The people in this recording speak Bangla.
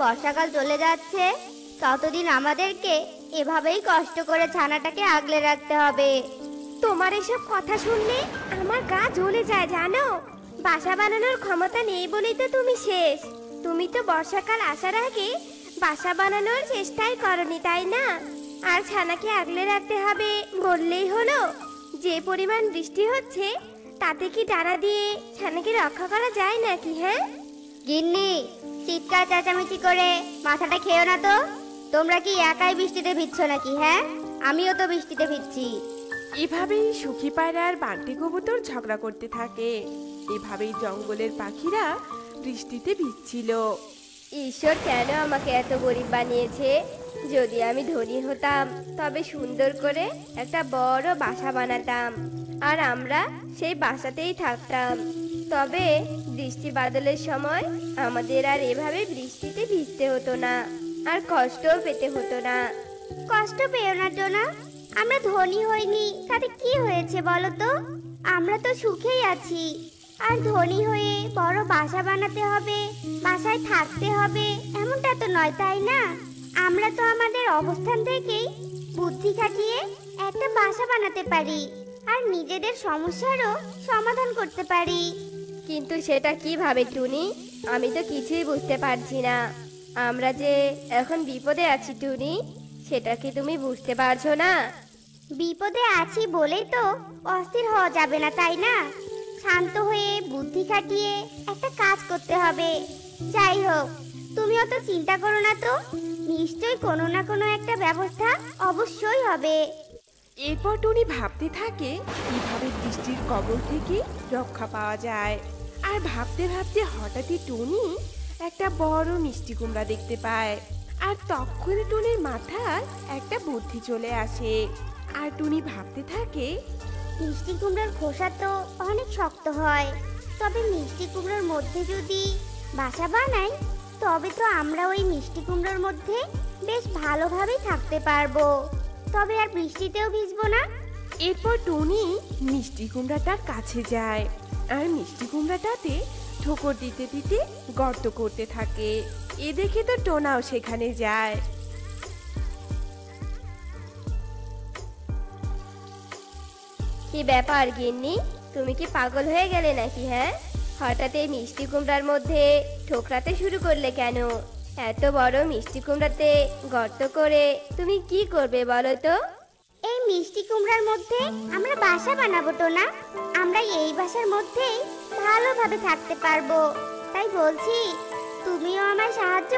বর্ষাকাল চলে যাচ্ছে, ততদিন আমাদেরকে এভাবেই কষ্ট করে ছানাটাকে আগলে রাখতে হবে। তোমার এসব কথা শুনলে আমার গা জ্বলে যায় জানো। বাসা বানানোর ক্ষমতা নেই বলেই তো তুমি শেষ। তুমি তো বর্ষাকাল আসার আগে বাসা বানানোর চেষ্টাই করনি, তাই না? আর ছানাকে আগলে রাখতে হবে বললেই হলো। যে পরিমাণ বৃষ্টি হচ্ছে তাতে কি ডানা দিয়ে ছানাকে রক্ষা করা যায় নাকি? হ্যাঁ গিন্নি, চিৎকার চেঁচামেচি করে মাথাটা খেও না তো। তোমরা কি একাই বৃষ্টিতে ভিজছো নাকি? হ্যাঁ, আমিও তো বৃষ্টিতে ভিজছি। এভাবেই সুখী পায়রা আর বান্টি কবুতর ঝগড়া করতে থাকে। এভাবেই জঙ্গলের পাখিরা বৃষ্টিতে ভিজছিল। ঈশ্বর কেন আমাকে এত গরিব বানিয়েছে? যদি আমি ধনী হতাম তবে সুন্দর করে একটা বড় বাসা বানাতাম আর আমরা সেই বাসাতেই থাকতাম। তবে বৃষ্টি বাদলের সময় আমাদের আর এভাবে বৃষ্টিতে ভিজতে হতো না, আর কষ্টও পেতে হতো না। কষ্ট পেও না টোনা, আমরা ধনী হইনি তাতে কি হয়েছে বলো তো? আমরা তো সুখেই আছি। আর ধনী হয়ে বড় বাসা বানাতে হবে, বাসায় থাকতে হবে এমনটা তো নয়, তাই না? আমরা তো আমাদের অবস্থান থেকেই বুদ্ধি খাটিয়ে একটা বাসা বানাতে পারি আর নিজেদের সমস্যারও সমাধান করতে পারি। কিন্তু সেটা কিভাবে টুনি? আমি তো কিছুই বুঝতে পারছি না। আমরা যে এখন বিপদে আছি টুনি, সেটা কি তুমি বুঝতে পারছো না? বিপদে আছি বলেই তো অস্থির হওয়া যাবে না, তাই না? শান্ত হয়ে বুদ্ধি খাটিয়ে একটা কাজ করতে হবে। যাই হোক, তুমিও তো চিন্তা করো না তো, নিশ্চয়ই কোনো না কোনো একটা ব্যবস্থা অবশ্যই হবে। এরপর টুনি ভাবতে থাকে কিভাবে বৃষ্টির কবল থেকে রক্ষা পাওয়া যায়। আর ভাবতে ভাবতে হঠাৎই টুনি একটা বড় মিষ্টি কুমড়া দেখতে পায়। আর তখনই টুনির মাথায় একটা বুদ্ধি চলে আসে। আর টুনি ভাবতে থাকে, মিষ্টি কুমড়োর খোসা তো অনেক শক্ত হয়, তবে মিষ্টি কুমড়োর মধ্যে যদি বাসা বানাই তবে তো আমরা ওই মিষ্টি কুমড়োর মধ্যে বেশ ভালোভাবেই থাকতে পারবো, তবে আর বৃষ্টিতেও ভিজবো না। এরপর টুনি মিষ্টি কুমড়াটার কাছে যায় আর মিষ্টি কুমড়াটাতে ঠোকর দিতে দিতে গর্ত করতে থাকে। এ দেখে তো টোনাও সেখানে যায়। কি ব্যাপার গিন্নি, তুমি কি পাগল হয়ে গেলে নাকি? হ্যাঁ, হঠাৎ এই মিষ্টি কুমড়ার মধ্যে ঠোকরাতে শুরু করলে কেন? এত বড় মিষ্টি কুমড়াতে গর্ত করে তুমি কি করবে বলো তো? এই মিষ্টি কুমড়ার মধ্যে আমরা বাসা বানাবো তো না, আমরা এই বাসার মধ্যেই ভালোভাবে থাকতে পারবো। তাই বলছি তুমিও আমায় সাহায্য